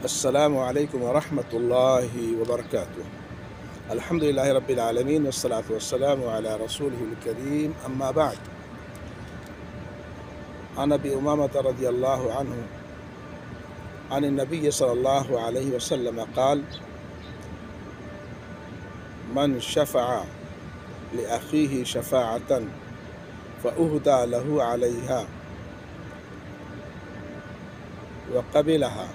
السلام علیکم ورحمۃ اللہ وبرکاتہ۔ الحمد للہ رب العالمین والصلاة والسلام علی رسولہ الکریم، اما بعد۔ عن ابی امامۃ رضی اللہ عنہ عن النبی صلی اللہ علیہ وسلم قال: من شفع لأخیہ شفاعة فأہدى له علیہا وقبلها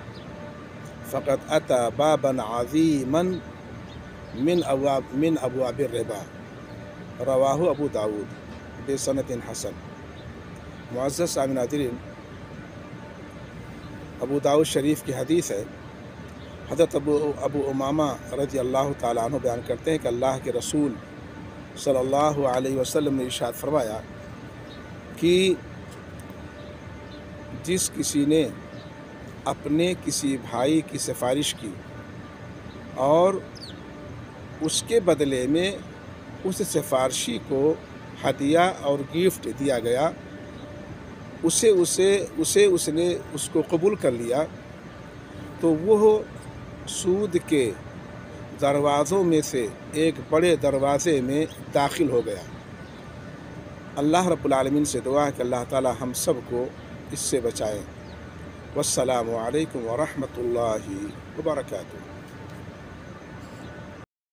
فقد أتى بابا عظيما من أبواب الربا، رواہ ابو داود بسند حسن۔ معزز سامعین ناظرین، ابو داود شریف کی حدیث ہے۔ حضرت ابو امامہ رضی اللہ تعالیٰ عنہ بیان کرتے ہیں کہ اللہ کے رسول صلی اللہ علیہ وسلم نے ارشاد فرمایا کہ جس کسی نے اپنے کسی بھائی کی سفارش کی اور اس کے بدلے میں اس سفارشی کو ہدیہ اور گفٹ دیا گیا، اس نے اس کو قبول کر لیا، تو وہ سود کے دروازوں میں سے ایک بڑے دروازے میں داخل ہو گیا۔ اللہ رب العالمین سے دعا ہے کہ اللہ تعالی ہم سب کو اس سے بچائے۔ والسلام علیکم ورحمۃ اللہ وبرکاتہ۔